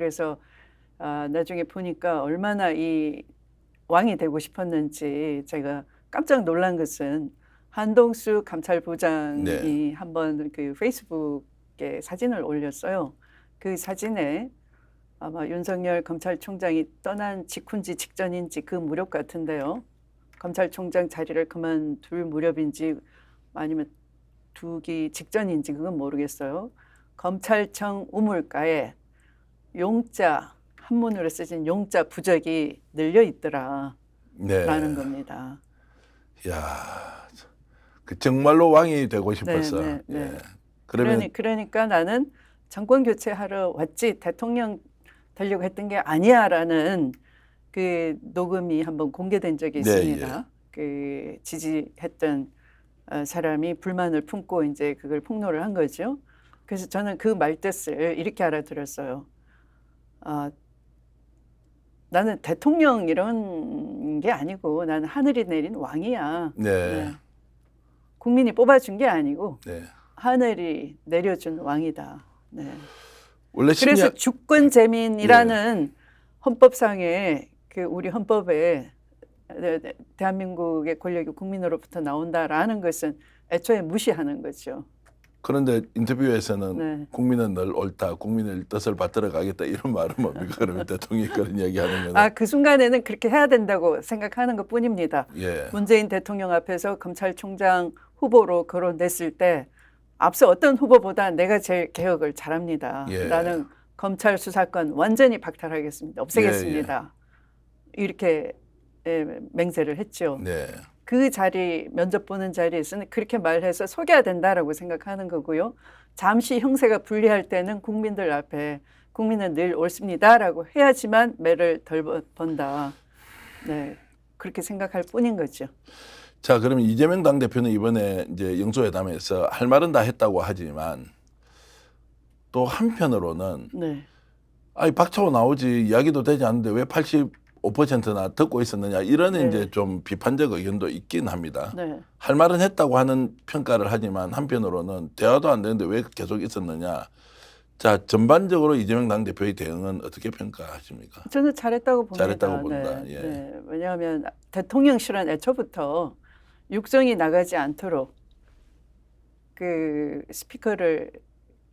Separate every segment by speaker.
Speaker 1: 그래서 나중에 보니까 얼마나 이 왕이 되고 싶었는지 제가 깜짝 놀란 것은 한동숙 감찰부장이
Speaker 2: 네.
Speaker 1: 한번 그 페이스북에 사진을 올렸어요. 그 사진에 아마 윤석열 검찰총장이 떠난 직후인지 직전인지 그 무렵 같은데요. 검찰총장 자리를 그만둘 무렵인지 아니면 두기 직전인지 그건 모르겠어요. 검찰청 우물가에 용자 한문으로 쓰진 용자 부적이 늘려 있더라
Speaker 2: 네.
Speaker 1: 라는 겁니다.
Speaker 2: 야, 그 정말로 왕이 되고 싶었어.
Speaker 1: 네, 네.
Speaker 2: 예. 그러면
Speaker 1: 그러니까 나는 정권 교체하러 왔지 대통령 되려고 했던 게 아니야라는 그 녹음이 한번 공개된 적이
Speaker 2: 네,
Speaker 1: 있습니다. 그 지지했던 사람이 불만을 품고 이제 그걸 폭로를 한 거죠. 그래서 저는 그 말뜻을 이렇게 알아들었어요. 나는 대통령 이런 게 아니고 나는 하늘이 내린 왕이야.
Speaker 2: 네.
Speaker 1: 네. 국민이 뽑아준 게 아니고
Speaker 2: 네.
Speaker 1: 하늘이 내려준 왕이다. 네.
Speaker 2: 원래
Speaker 1: 그래서 주권 재민이라는 헌법상에 그 우리 헌법에 대한민국의 권력이 국민으로부터 나온다라는 것은 애초에 무시하는 거죠.
Speaker 2: 그런데 인터뷰에서는
Speaker 1: 네.
Speaker 2: 국민은 늘 옳다, 국민의 뜻을 받들어 가겠다 이런 말은 뭡니까? 그러면 대통령이 그런 얘기하는 거는
Speaker 1: 그 순간에는 그렇게 해야 된다고 생각하는 것 뿐입니다.
Speaker 2: 예.
Speaker 1: 문재인 대통령 앞에서 검찰총장 후보로 거론됐을 때 앞서 어떤 후보보다 내가 제일 개혁을 잘합니다.
Speaker 2: 예.
Speaker 1: 나는 검찰 수사권 완전히 박탈하겠습니다. 없애겠습니다. 이렇게 맹세를 했죠.
Speaker 2: 네.
Speaker 1: 그 자리 면접 보는 자리에서는 그렇게 말해서 속여야 된다라고 생각하는 거고요. 잠시 형세가 불리할 때는 국민들 앞에 국민은 늘 옳습니다라고 해야지만 매를 덜 번다. 네, 그렇게 생각할 뿐인 거죠.
Speaker 2: 자, 그러면 이재명 당대표는 이번에 이제 영수회담에서 할 말은 다 했다고 하지만 또 한편으로는
Speaker 1: 네.
Speaker 2: 아니 박차고 나오지 이야기도 되지 않는데 왜 85%나 듣고 있었느냐 이런
Speaker 1: 네.
Speaker 2: 이제 좀 비판적 의견도 있긴 합니다.
Speaker 1: 네.
Speaker 2: 할 말은 했다고 하는 평가를 하지만 한편으로는 대화도 안 되는데 왜 계속 있었느냐. 자, 전반적으로 이재명 당대표의 대응은 어떻게 평가하십니까?
Speaker 1: 저는 잘했다고 봅니다.
Speaker 2: 잘했다고 본다.
Speaker 1: 네.
Speaker 2: 예.
Speaker 1: 네. 왜냐하면 대통령실은 애초부터 육성이 나가지 않도록 그 스피커를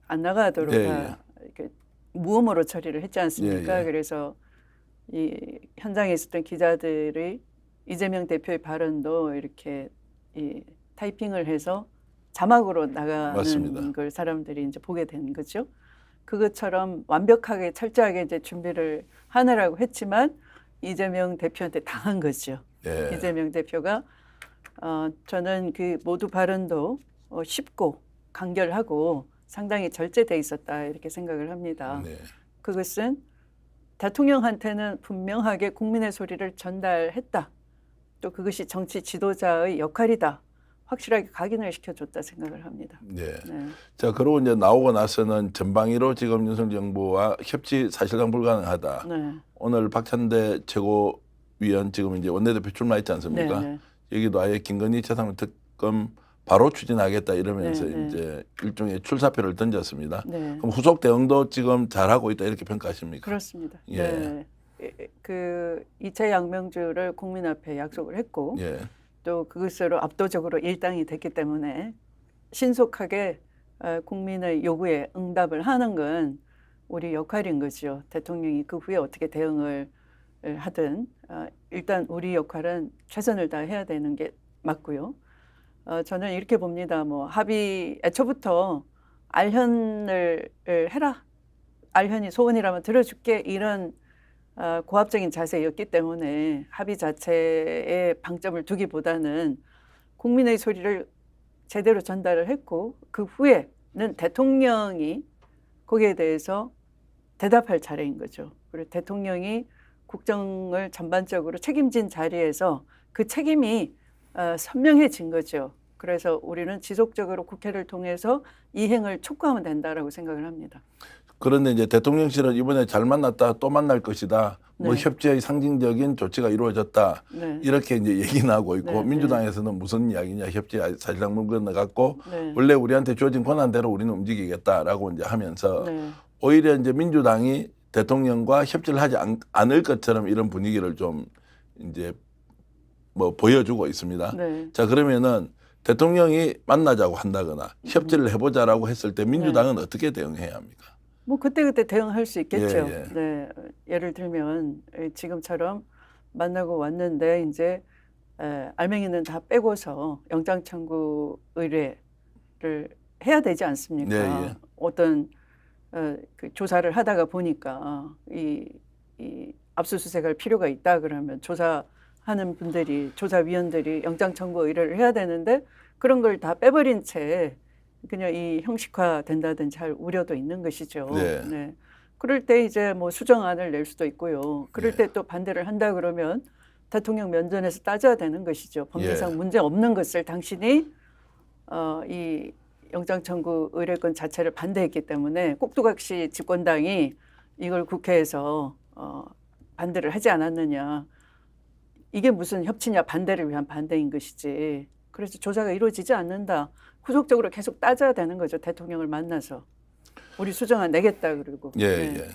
Speaker 1: 안 나가도록
Speaker 2: 예,
Speaker 1: 다 이렇게 무음으로 처리를 했지 않습니까?
Speaker 2: 예, 예.
Speaker 1: 그래서 이 현장에 있었던 기자들이 이재명 대표의 발언도 이렇게 이 타이핑을 해서 자막으로 나가는
Speaker 2: 맞습니다.
Speaker 1: 걸 사람들이 이제 보게 된 거죠. 그것처럼 완벽하게 철저하게 이제 준비를 하느라고 했지만 이재명 대표한테 당한 거죠.
Speaker 2: 예.
Speaker 1: 이재명 대표가 저는 그 모두 발언도 쉽고 간결하고 상당히 절제돼 있었다 이렇게 생각을 합니다.
Speaker 2: 네.
Speaker 1: 그것은 대통령한테는 분명하게 국민의 소리를 전달했다. 또 그것이 정치 지도자의 역할이다. 확실하게 각인을 시켜줬다 생각을 합니다.
Speaker 2: 네.
Speaker 1: 네.
Speaker 2: 자, 그러고 이제 나오고 나서는 전방위로 지금 윤석열 정부와 협치 사실상 불가능하다.
Speaker 1: 네.
Speaker 2: 오늘 박찬대 최고위원 지금 이제 원내대표 출마했지 않습니까?
Speaker 1: 네, 네.
Speaker 2: 여기도 아예 김건희 최상무 특검 바로 추진하겠다 이러면서
Speaker 1: 네, 네.
Speaker 2: 이제 일종의 출사표를 던졌습니다.
Speaker 1: 네.
Speaker 2: 그럼 후속 대응도 지금 잘하고 있다 이렇게 평가하십니까?
Speaker 1: 그렇습니다.
Speaker 2: 예.
Speaker 1: 네. 그 이채 양명주를 국민 앞에 약속을 했고
Speaker 2: 예.
Speaker 1: 또 그것으로 압도적으로 일당이 됐기 때문에 신속하게 국민의 요구에 응답을 하는 건 우리 역할인 거죠. 대통령이 그 후에 어떻게 대응을 하든 일단 우리 역할은 최선을 다해야 되는 게 맞고요. 저는 이렇게 봅니다. 뭐 합의 애초부터 알현을 해라. 알현이 소원이라면 들어줄게 이런 고압적인 자세였기 때문에 합의 자체에 방점을 두기보다는 국민의 소리를 제대로 전달을 했고 그 후에는 대통령이 거기에 대해서 대답할 차례인 거죠. 그리고 대통령이 국정을 전반적으로 책임진 자리에서 그 책임이 선명해진 거죠. 그래서 우리는 지속적으로 국회를 통해서 이행을 촉구하면 된다라고 생각을 합니다.
Speaker 2: 그런데 이제 대통령실은 이번에 잘 만났다 또 만날 것이다. 뭐
Speaker 1: 네.
Speaker 2: 협치의 상징적인 조치가 이루어졌다.
Speaker 1: 네.
Speaker 2: 이렇게 이제 얘기는 하고 있고
Speaker 1: 네,
Speaker 2: 민주당에서는 무슨 이야기냐 협치 사실상 물 건너갔고
Speaker 1: 네.
Speaker 2: 원래 우리한테 주어진 권한대로 우리는 움직이겠다라고 이제 하면서
Speaker 1: 네.
Speaker 2: 오히려 이제 민주당이 대통령과 협치를 하지 않을 것처럼 이런 분위기를 좀 이제 뭐 보여주고 있습니다.
Speaker 1: 네.
Speaker 2: 자, 그러면은 대통령이 만나자고 한다거나 협치를 해보자라고 했을 때 민주당은 어떻게 대응해야 합니까?
Speaker 1: 뭐 그때그때 대응할 수 있겠죠.
Speaker 2: 예, 예.
Speaker 1: 네. 예를 들면 지금처럼 만나고 왔는데 이제 알맹이는 다 빼고서 영장 청구 의뢰를 해야 되지 않습니까?
Speaker 2: 예, 예.
Speaker 1: 어떤 그 조사를 하다가 보니까 이 압수수색할 필요가 있다 그러면 조사하는 분들이 조사위원들이 영장 청구 의뢰를 해야 되는데 그런 걸 다 빼버린 채 그냥 이 형식화 된다든지 할 우려도 있는 것이죠.
Speaker 2: 네.
Speaker 1: 네. 그럴 때 이제 뭐 수정안을 낼 수도 있고요. 그럴
Speaker 2: 예.
Speaker 1: 때 또 반대를 한다 그러면 대통령 면전에서 따져야 되는 것이죠. 법리상
Speaker 2: 예.
Speaker 1: 문제 없는 것을 당신이 이 영장 청구 의뢰권 자체를 반대했기 때문에 꼭두각시 집권당이 이걸 국회에서 반대를 하지 않았느냐. 이게 무슨 협치냐, 반대를 위한 반대인 것이지. 그래서 조사가 이루어지지 않는다. 후속적으로 계속 따져야 되는 거죠. 대통령을 만나서. 우리 수정안 내겠다 그러고.
Speaker 2: 예,
Speaker 1: 네.
Speaker 2: 예.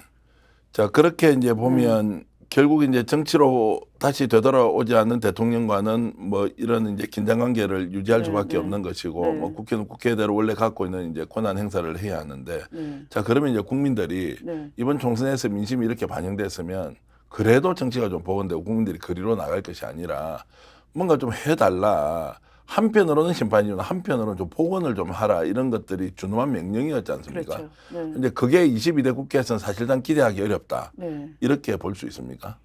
Speaker 2: 자, 그렇게 이제 보면 결국 이제 정치로 다시 되돌아오지 않는 대통령과는 뭐 이런 이제 긴장 관계를 유지할
Speaker 1: 네,
Speaker 2: 수밖에
Speaker 1: 네.
Speaker 2: 없는 것이고
Speaker 1: 네.
Speaker 2: 뭐 국회는 국회대로 원래 갖고 있는 이제 권한 행사를 해야 하는데
Speaker 1: 네.
Speaker 2: 자, 그러면 이제 국민들이
Speaker 1: 네.
Speaker 2: 이번 총선에서 민심이 이렇게 반영됐으면 그래도 정치가 좀 보건되고 국민들이 그리로 나갈 것이 아니라 뭔가 좀 해달라. 한편으로는 심판이지만 한편으로는 좀 복원을 좀 하라 이런 것들이 준엄한 명령이었지 않습니까?
Speaker 1: 그렇죠. 네.
Speaker 2: 근데 그게 22대 국회에서는 사실상 기대하기 어렵다.
Speaker 1: 네.
Speaker 2: 이렇게 볼 수 있습니까?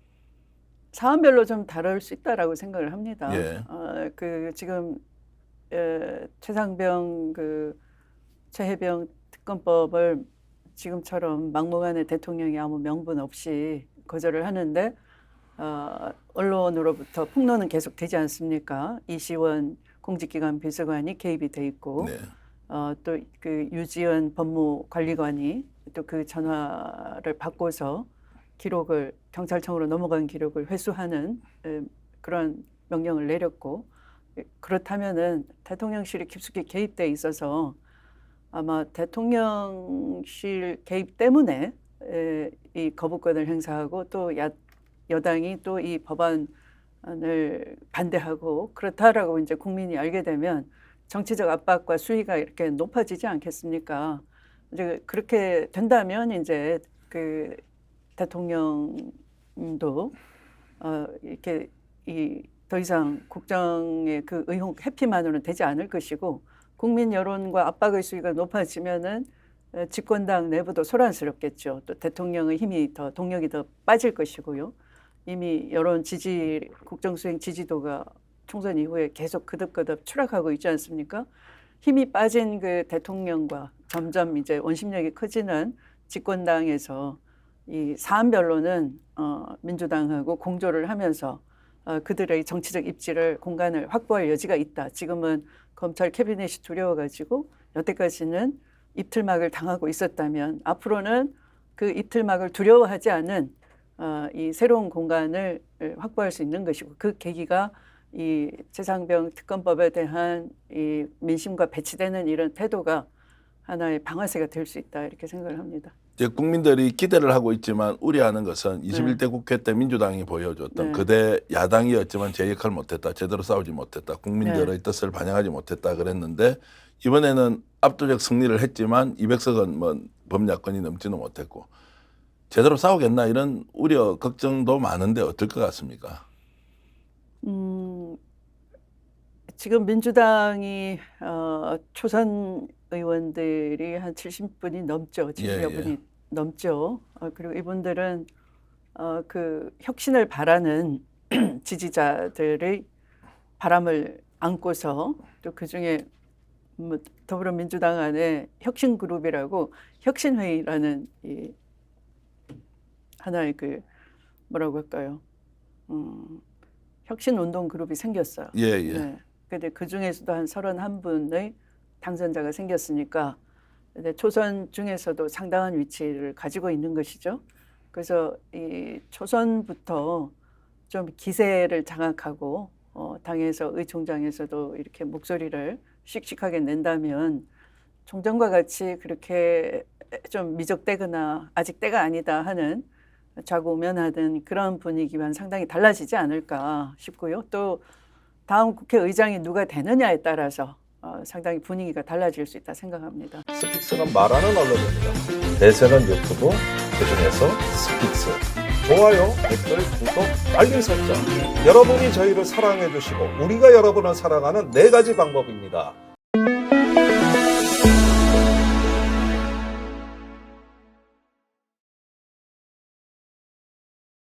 Speaker 1: 사안별로 좀 다를 수 있다라고 생각을 합니다.
Speaker 2: 예.
Speaker 1: 그 지금 최상병 최혜병 특검법을 지금처럼 막무가내 대통령이 아무 명분 없이 거절을 하는데 언론으로부터 폭로는 계속 되지 않습니까? 이시원 공직기관 비서관이 개입이 돼 있고
Speaker 2: 네.
Speaker 1: 또 그 유지연 법무관리관이 또 그 전화를 받고서 기록을 경찰청으로 넘어간 기록을 회수하는 그런 명령을 내렸고 그렇다면은 대통령실이 깊숙이 개입돼 있어서 아마 대통령실 개입 때문에 이 거부권을 행사하고 또 여당이 또 이 법안을 반대하고 그렇다라고 이제 국민이 알게 되면 정치적 압박과 수위가 이렇게 높아지지 않겠습니까? 이제 그렇게 된다면 이제 그 대통령도 이렇게 더 이상 국정의 그 의혹 회피만으로는 되지 않을 것이고 국민 여론과 압박의 수위가 높아지면은 집권당 내부도 소란스럽겠죠. 또 대통령의 힘이 더 동력이 더 빠질 것이고요. 이미 여론 지지 국정 수행 지지도가 총선 이후에 계속 그득그득 추락하고 있지 않습니까? 힘이 빠진 그 대통령과 점점 이제 원심력이 커지는 집권당에서 이 사안별로는 민주당하고 공조를 하면서 그들의 정치적 입지를 공간을 확보할 여지가 있다. 지금은 검찰 캐비넷이 두려워가지고 여태까지는 입틀막을 당하고 있었다면 앞으로는 그 입틀막을 두려워하지 않은 이 새로운 공간을 확보할 수 있는 것이고 그 계기가 이 최상병 특검법에 대한 이 민심과 배치되는 이런 태도가 하나의 방아쇠가 될 수 있다 이렇게 생각을 합니다.
Speaker 2: 이제 국민들이 기대를 하고 있지만 우려하는 것은 21대 국회 때 민주당이 보여줬던 그대 야당이었지만 제 역할을 못했다. 제대로 싸우지 못했다. 국민들의 뜻을 반영하지 못했다 그랬는데 이번에는 압도적 승리를 했지만 200석은 뭐 범야권이 넘지는 못했고 제대로 싸우겠나 이런 우려 걱정도 많은데 어떨 것 같습니까?
Speaker 1: 지금 민주당이 초선 의원들이 한 70분이 넘죠. 70여 분이 넘죠. 그리고 이분들은 그 혁신을 바라는 지지자들의 바람을 안고서 또 그중에 뭐 더불어민주당 안에 혁신그룹이라고 혁신회의라는 이 하나의 그 뭐라고 할까요? 혁신운동 그룹이 생겼어요.
Speaker 2: 예, 예.
Speaker 1: 네. 근데 그 중에서도 한 31분의 당선자가 생겼으니까 근데 초선 중에서도 상당한 위치를 가지고 있는 것이죠. 그래서 이 초선부터 좀 기세를 장악하고 당에서 의총장에서도 이렇게 목소리를 씩씩하게 낸다면 총장과 같이 그렇게 좀 미적대거나 아직 때가 아니다 하는 좌고우면하던 그런 분위기와는 상당히 달라지지 않을까 싶고요. 또 다음 국회의장이 누가 되느냐에 따라서 상당히 분위기가 달라질 수 있다 생각합니다.
Speaker 3: 스픽스는 말하는 언론입니다. 대세는 유튜브, 그중에서 스픽스. 좋아요, 댓글, 구독, 알림 설정. 여러분이 저희를 사랑해 주시고 우리가 여러분을 사랑하는 4가지 방법입니다.